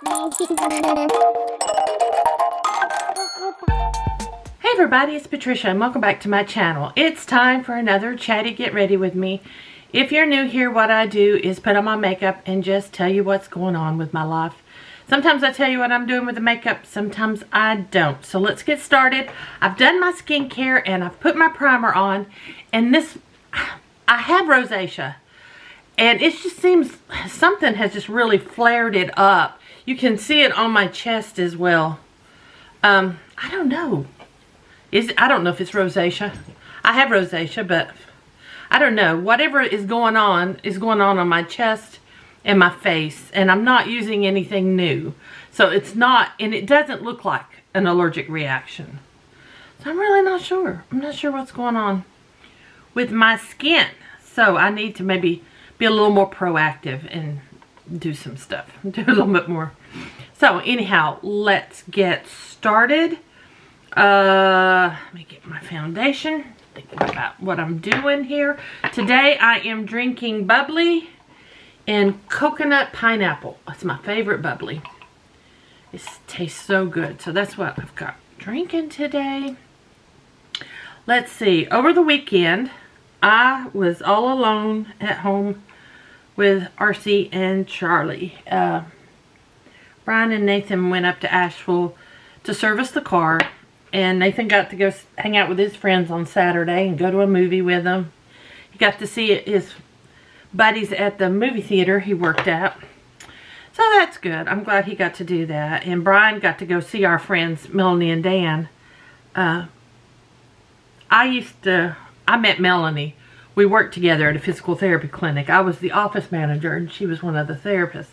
Hey everybody, it's Patricia and welcome back to my channel. It's time for another Chatty Get Ready with me. If you're new here, what I do is put on my makeup and just tell you what's going on with my life. Sometimes I tell you what I'm doing with the makeup, sometimes I don't. So let's get started. I've done my skincare and I've put my primer on, and this, I have rosacea. And it just seems something has just really flared it up. You can see it on my chest as well. I don't know. I don't know if it's rosacea. I have rosacea, but I don't know. Whatever is going on my chest and my face. And I'm not using anything new. So it's not, and it doesn't look like an allergic reaction. So I'm really not sure. I'm not sure what's going on with my skin. So I need to maybe be a little more proactive and do some stuff. Do a little bit more. So anyhow, let's get started. Let me get my foundation. Thinking about what I'm doing here. Today I am drinking bubbly and coconut pineapple. That's my favorite bubbly. It tastes so good. So that's what I've got drinking today. Let's see. Over the weekend, I was all alone at home with RC and Charlie. Brian and Nathan went up to Asheville to service the car, and Nathan got to go hang out with his friends on Saturday and go to a movie with them. He got to see his buddies at the movie theater he worked at. So that's good. I'm glad he got to do that. And Brian got to go see our friends Melanie and Dan. I met Melanie. We worked together at a physical therapy clinic. I was the office manager and she was one of the therapists.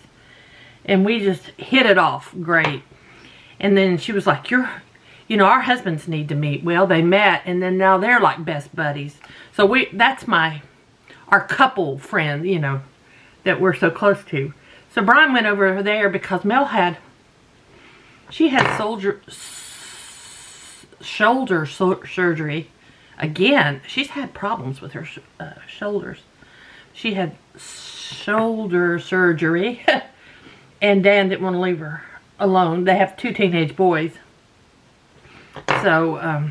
And we just hit it off great. And then she was like, you know, our husbands need to meet. Well, they met and then now they're like best buddies. So that's our couple friend, you know, that we're so close to. So Brian went over there because Mel had shoulder surgery. Again, she's had problems with her shoulders. She had shoulder surgery. And Dan didn't want to leave her alone. They have 2 teenage boys. So,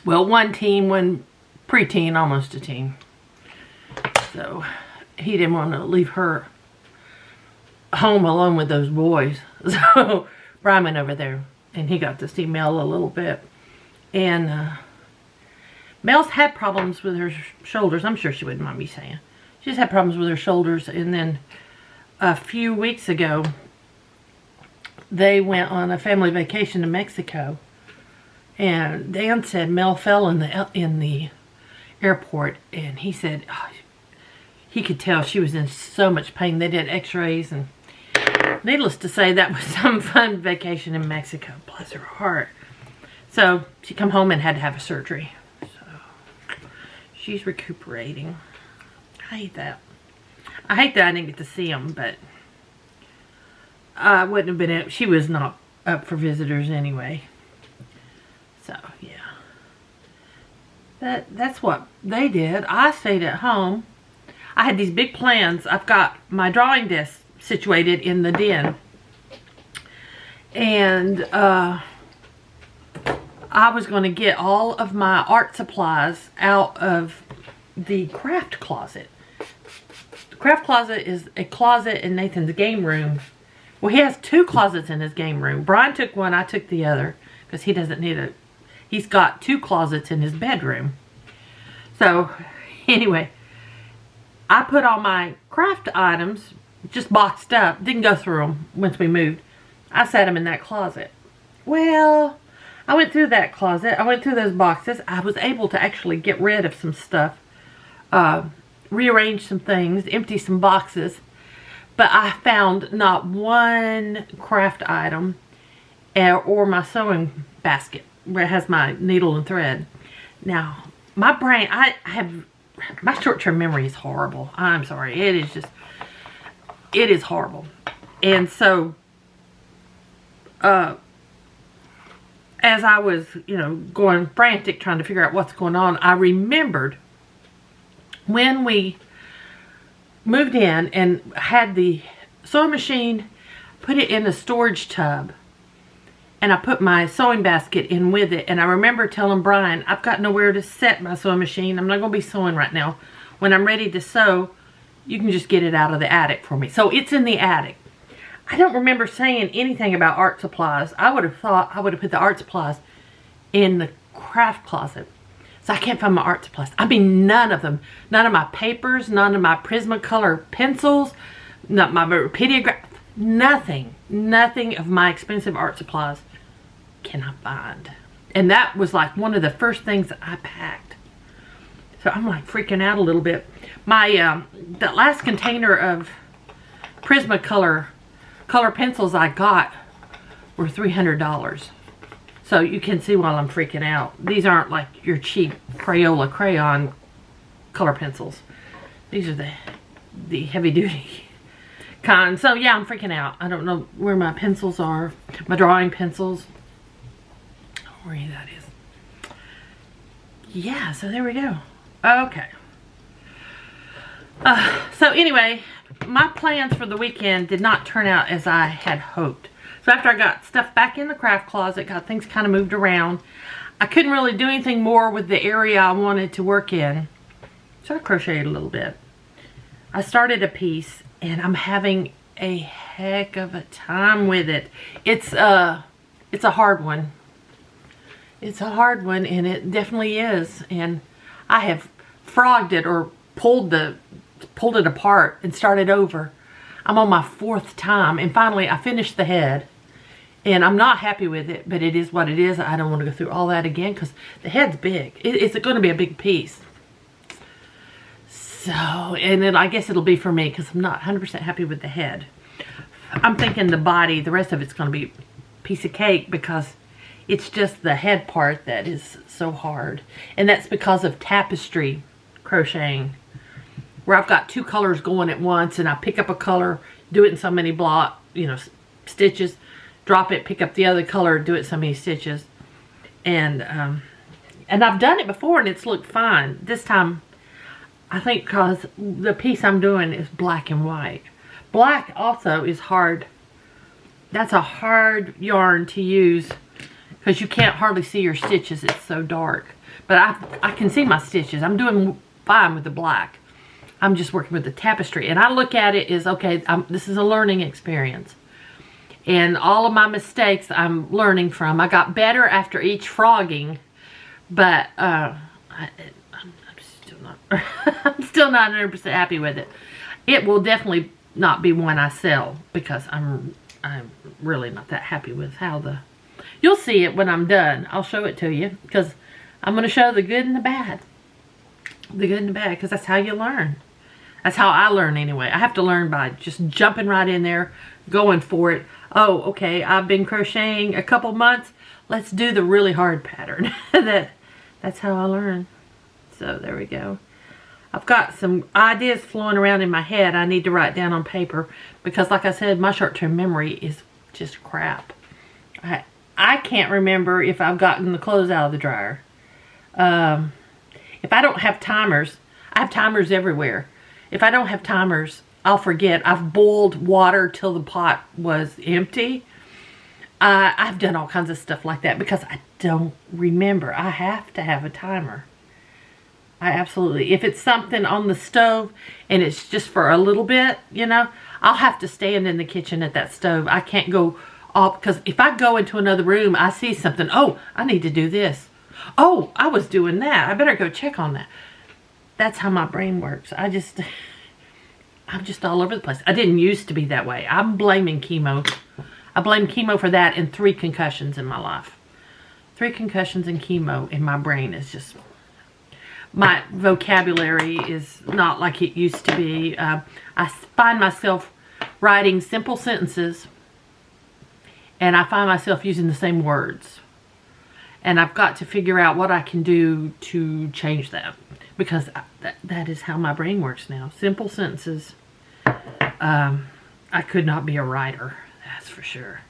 well, one teen, one preteen, almost a teen. So, he didn't want to leave her home alone with those boys. So, Brian went over there and he got to see Mel a little bit. And, Mel's had problems with her shoulders. I'm sure she wouldn't mind me saying. She's had problems with her shoulders. And then a few weeks ago, they went on a family vacation to Mexico. And Dan said Mel fell in the airport. And he said he could tell she was in so much pain. They did x-rays. And needless to say, that was some fun vacation in Mexico. Bless her heart. So she come home and had to have a surgery. She's recuperating. I hate that. I hate that I didn't get to see them, but I wouldn't have been able, she was not up for visitors anyway. So, yeah. That's what they did. I stayed at home. I had these big plans. I've got my drawing desk situated in the den. And, I was going to get all of my art supplies out of the craft closet. The craft closet is a closet in Nathan's game room. Well, he has 2 closets in his game room. Brian took one, I took the other. Because he doesn't need it. He's got 2 closets in his bedroom. So, anyway. I put all my craft items, just boxed up. Didn't go through them once we moved. I set them in that closet. Well, I went through that closet. I went through those boxes. I was able to actually get rid of some stuff. Rearrange some things. Empty some boxes. But I found not one craft item or my sewing basket where it has my needle and thread. Now, my brain, my short-term memory is horrible. I'm sorry. It is horrible. And so, as I was, you know, going frantic trying to figure out what's going on, I remembered when we moved in and had the sewing machine put it in a storage tub, and I put my sewing basket in with it. And I remember telling Brian, I've got nowhere to set my sewing machine. I'm not going to be sewing right now. When I'm ready to sew, you can just get it out of the attic for me. So it's in the attic. I don't remember saying anything about art supplies. I would have thought I would have put the art supplies in the craft closet. So I can't find my art supplies. I mean, none of them. None of my papers, none of my Prismacolor pencils, not my Rapidograph, nothing. Nothing of my expensive art supplies can I find. And that was like one of the first things that I packed. So I'm like freaking out a little bit. My, that last container of Prismacolor color pencils I got were $300. So you can see why I'm freaking out. These aren't like your cheap Crayola crayon color pencils. These are the heavy duty kind. So yeah, I'm freaking out. I don't know where my pencils are. My drawing pencils. Where that is. Yeah, so there we go. Okay. So anyway, my plans for the weekend did not turn out as I had hoped. So after I got stuff back in the craft closet, got things kind of moved around, I couldn't really do anything more with the area I wanted to work in. So I crocheted a little bit. I started a piece and I'm having a heck of a time with it. It's a hard one. It's a hard one, and it definitely is. And I have frogged it or pulled it apart and started over. I'm on my 4th time, and finally I finished the head. And I'm not happy with it, but it is what it is. I don't want to go through all that again because the head's big. It's going to be a big piece. So, and then I guess it'll be for me because I'm not 100% happy with the head. I'm thinking the body, the rest of it's going to be a piece of cake because it's just the head part that is so hard. And that's because of tapestry crocheting, where I've got 2 colors going at once, and I pick up a color, do it in so many stitches, drop it, pick up the other color, do it so many stitches. And I've done it before and it's looked fine. This time, I think because the piece I'm doing is black and white. Black also is hard. That's a hard yarn to use because you can't hardly see your stitches. It's so dark. But I can see my stitches. I'm doing fine with the black. I'm just working with the tapestry. And I look at it as, okay, this is a learning experience. And all of my mistakes I'm learning from. I got better after each frogging, but I'm still not 100% happy with it. It will definitely not be one I sell because I'm really not that happy with how you'll see it when I'm done. I'll show it to you because I'm going to show the good and the bad. The good and the bad, because that's how you learn. That's how I learn anyway. I have to learn by just jumping right in there, going for it. Oh, okay, I've been crocheting a couple months. Let's do the really hard pattern. That's how I learn. So there we go. I've got some ideas flowing around in my head I need to write down on paper because, like I said, my short-term memory is just crap. I can't remember if I've gotten the clothes out of the dryer. If I don't have timers, I have timers everywhere. If I don't have timers, I'll forget. I've boiled water till the pot was empty. I've done all kinds of stuff like that because I don't remember. I have to have a timer. I absolutely. If it's something on the stove and it's just for a little bit, I'll have to stand in the kitchen at that stove. I can't go off because if I go into another room, I see something. Oh, I need to do this. Oh, I was doing that. I better go check on that. That's how my brain works. I'm just all over the place. I didn't used to be that way. I'm blaming chemo. I blame chemo for that and 3 concussions in my life. 3 concussions and chemo in my brain is just... My vocabulary is not like it used to be. I find myself writing simple sentences and I find myself using the same words. And I've got to figure out what I can do to change that. Because that is how my brain works now. Simple sentences. I could not be a writer. That's for sure.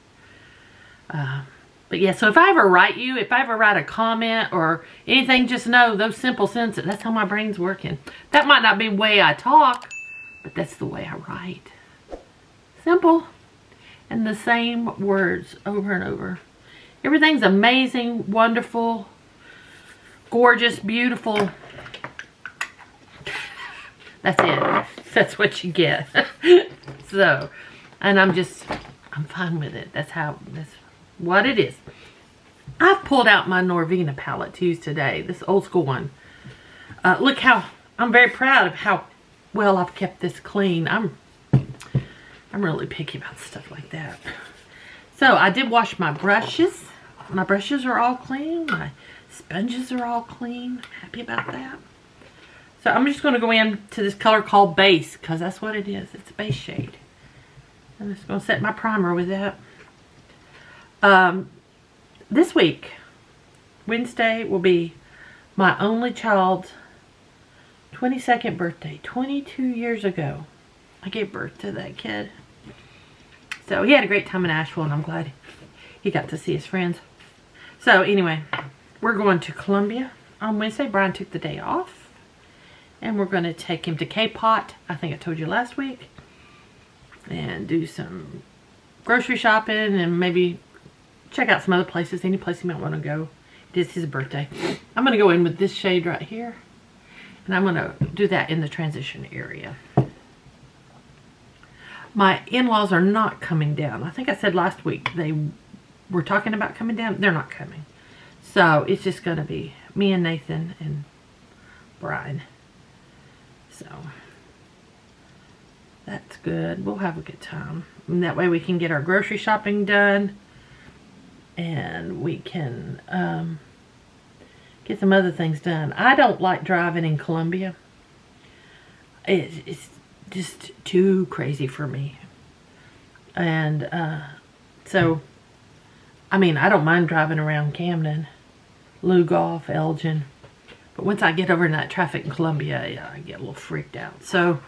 But yeah, so if I ever write you, if I ever write a comment or anything, just know those simple sentences, that's how my brain's working. That might not be the way I talk, but that's the way I write. Simple. and the same words over and over. Everything's amazing, wonderful, gorgeous, beautiful. That's it. That's what you get. So, and I'm fine with it. That's what it is. I've pulled out my Norvina palette to use today. This old school one. Look how, I'm very proud of how well I've kept this clean. I'm really picky about stuff like that. So I did wash my brushes. My brushes are all clean. My sponges are all clean. Happy about that. So I'm just going to go into this color called Base, because that's what it is. It's a base shade. I'm just going to set my primer with that. This week, Wednesday, will be my only child's 22nd birthday. 22 years ago, I gave birth to that kid. So he had a great time in Asheville, and I'm glad he got to see his friends. So anyway, we're going to Columbia on Wednesday. Brian took the day off. And we're going to take him to K-Pot, I think I told you last week. And do some grocery shopping and maybe check out some other places. Any place he might want to go. It is his birthday. I'm going to go in with this shade right here. And I'm going to do that in the transition area. My in-laws are not coming down. I think I said last week they were talking about coming down. They're not coming. So it's just going to be me and Nathan and Brian. So that's good. We'll have a good time. And that way we can get our grocery shopping done. And we can get some other things done. I don't like driving in Columbia. It's just too crazy for me. And so, I mean, I don't mind driving around Camden, Lugoff, Elgin. But once I get over in that traffic in Columbia, yeah, I get a little freaked out. So,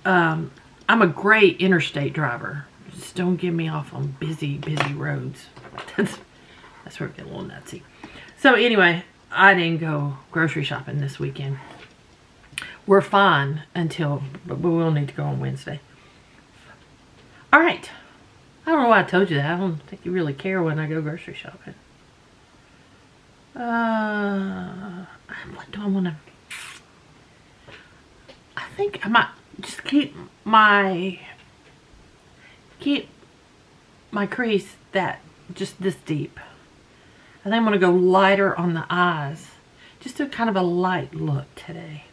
I'm a great interstate driver. Just don't get me off on busy roads. That's where I get a little nutsy. So anyway, I didn't go grocery shopping this weekend. We're fine but we will need to go on Wednesday. All right. I don't know why I told you that. I don't think you really care when I go grocery shopping. What do I want to... I think I might just keep my crease just this deep. I think I'm going to go lighter on the eyes. Just do kind of a light look today.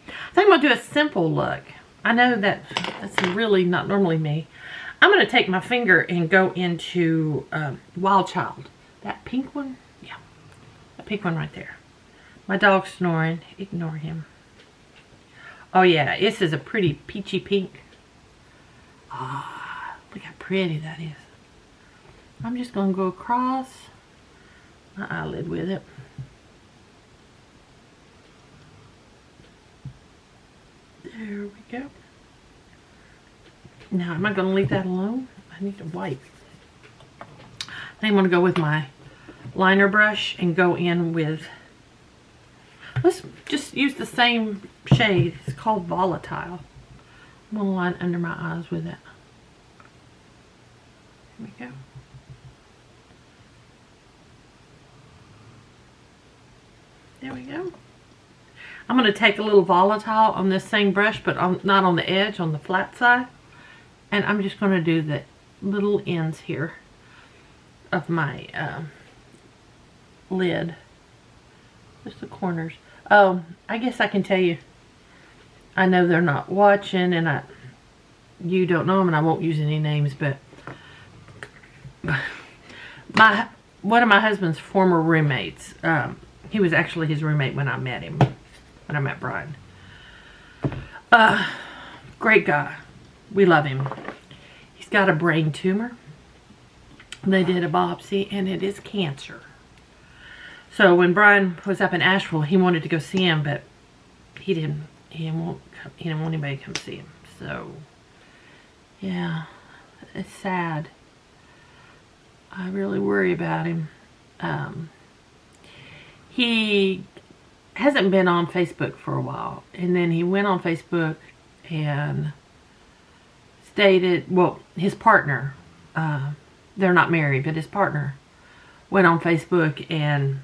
I think I'm going to do a simple look. I know that's really not normally me. I'm going to take my finger and go into Wild Child. That pink one? Yeah. That pink one right there. My dog's snoring. Ignore him. Oh yeah, this is a pretty peachy pink. Ah, look how pretty that is. I'm just going to go across my eyelid with it. There we go. Now, am I going to leave that alone? I need to wipe. I think I'm going to go with my liner brush and go in with... Let's just use the same shade. It's called Volatile. I'm going to line under my eyes with it. Here we go. There we go. I'm going to take a little Volatile on this same brush, but not on the edge, on the flat side. And I'm just going to do the little ends here of my lid. Just the corners. Oh, I guess I can tell you. I know they're not watching, and you don't know them, and I won't use any names, but one of my husband's former roommates, he was actually his roommate when I met him, when I met Brian. Great guy. We love him. He's got a brain tumor. They did a biopsy, and it is cancer. So when Brian was up in Asheville, he wanted to go see him, but he didn't want anybody to come see him. So yeah, it's sad. I really worry about him. He hasn't been on Facebook for a while, and then he went on Facebook and stated, well, his partner they're not married, but his partner went on Facebook and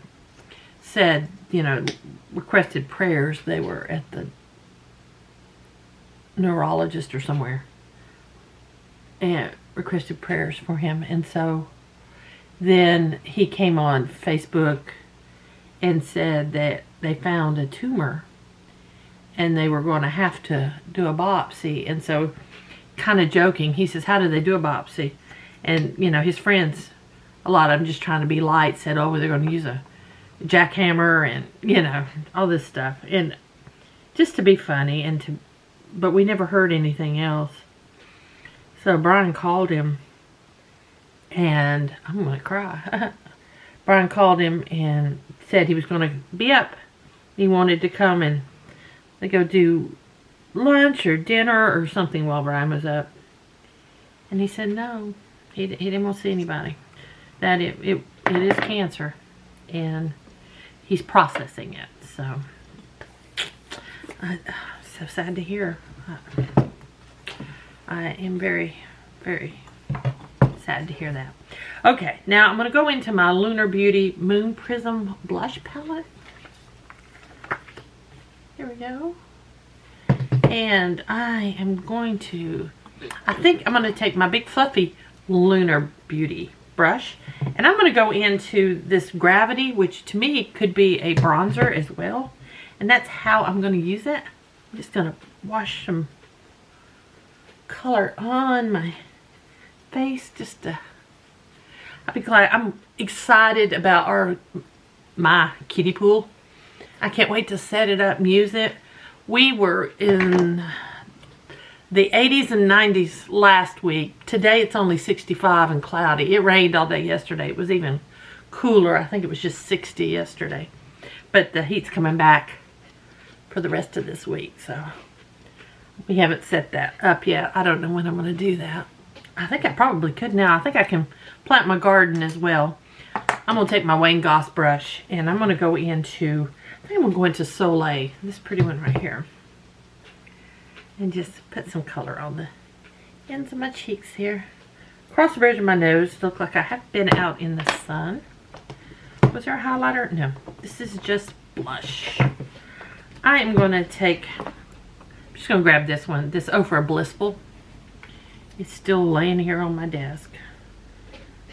said, you know, requested prayers. They were at the neurologist or somewhere and requested prayers for him. And so then he came on Facebook and said that they found a tumor and they were going to have to do a biopsy. And so, kind of joking, he says, how do they do a biopsy? And, you know, his friends, a lot of them just trying to be light, said, oh, they're going to use a jackhammer and, you know, all this stuff. And just to be funny, and to, but we never heard anything else. So Brian called him, and I'm going to cry. Brian called him and said he was going to be up. He wanted to come and they go do lunch or dinner or something while Brian was up. And he said no, he didn't want to see anybody. That it is cancer, and he's processing it. So, so sad to hear. I am very, very sad to hear that. Okay, now I'm going to go into my Lunar Beauty Moon Prism Blush Palette. Here we go. And I am going to, I think I'm going to take my big fluffy Lunar Beauty brush, and I'm going to go into this Gravity, which to me could be a bronzer as well. And that's how I'm going to use it. I'm just going to wash some color on my face just to, I'll be glad. I'm excited about my kiddie pool. I can't wait to set it up and use it. We were in the 80s and 90s last week. Today it's only 65 and cloudy. It rained all day yesterday. It was even cooler. I think it was just 60 yesterday. But the heat's coming back for the rest of this week. So we haven't set that up yet. I don't know when I'm going to do that. I think I probably could now. I think I can plant my garden as well. I'm going to take my Wayne Goss brush and I'm going to go into, I think I'm going to go into Soleil, this pretty one right here. And just put some color on the ends of my cheeks here. Across the bridge of my nose, look like I have been out in the sun. Was there a highlighter? No, this is just blush. I am going to take, I'm just going to grab this one, this Oh For Blissful. It's still laying here on my desk.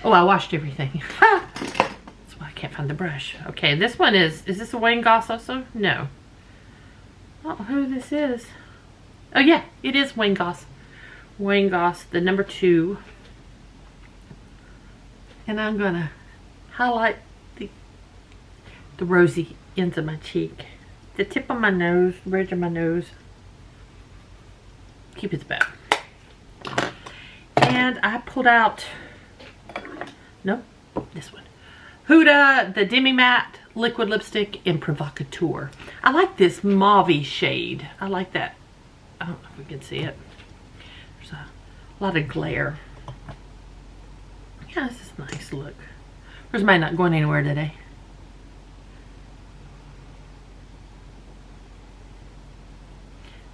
Oh, I washed everything. That's why I can't find the brush. Okay, this one is this a Wayne Goss also? No. I don't know who this is. Oh yeah, it is Wayne Goss. Wayne Goss, the number 2. And I'm gonna highlight the rosy ends of my cheek. The tip of my nose, the bridge of my nose. Cupid's bow. And I pulled out, nope, this one. Huda, the Demi Matte Liquid Lipstick in Provocateur. I like this mauve shade. I like that. I don't know if we can see it. There's a lot of glare. Yeah, this is a nice look. Where's mine not going anywhere today?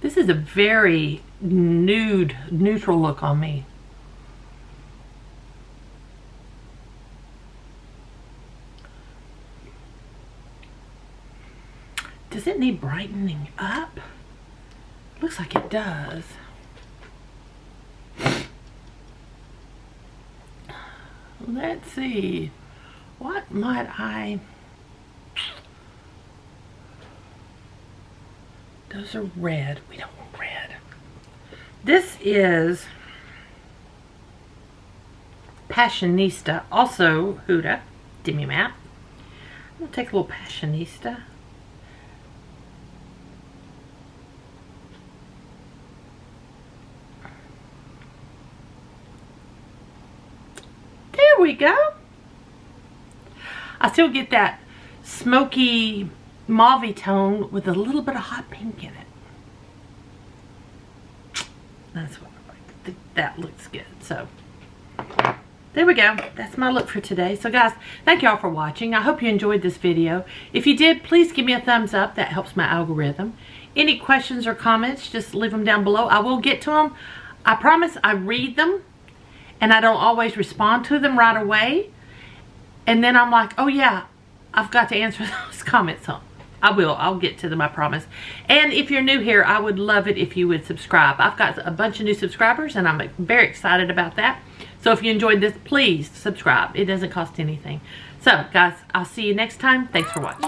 This is a very nude, neutral look on me. Does it need brightening up? Looks like it does. Let's see. What might I... Those are red. We don't want red. This is Passionista. Also Huda. Demi Matte. I'm going to take a little Passionista. There we go. I still get that smoky mauve tone with a little bit of hot pink in it. That's what I like. That looks good. So there we go. That's my look for today. So guys, thank y'all for watching. I hope you enjoyed this video. If you did, please give me a thumbs up. That helps my algorithm. Any questions or comments, just leave them down below. I will get to them. I promise I read them. and I don't always respond to them right away. And then I'm like, oh yeah, I've got to answer those comments. So I will. I'll get to them, I promise. And if you're new here, I would love it if you would subscribe. I've got a bunch of new subscribers, and I'm very excited about that. So if you enjoyed this, please subscribe. It doesn't cost anything. So, guys, I'll see you next time. Thanks for watching.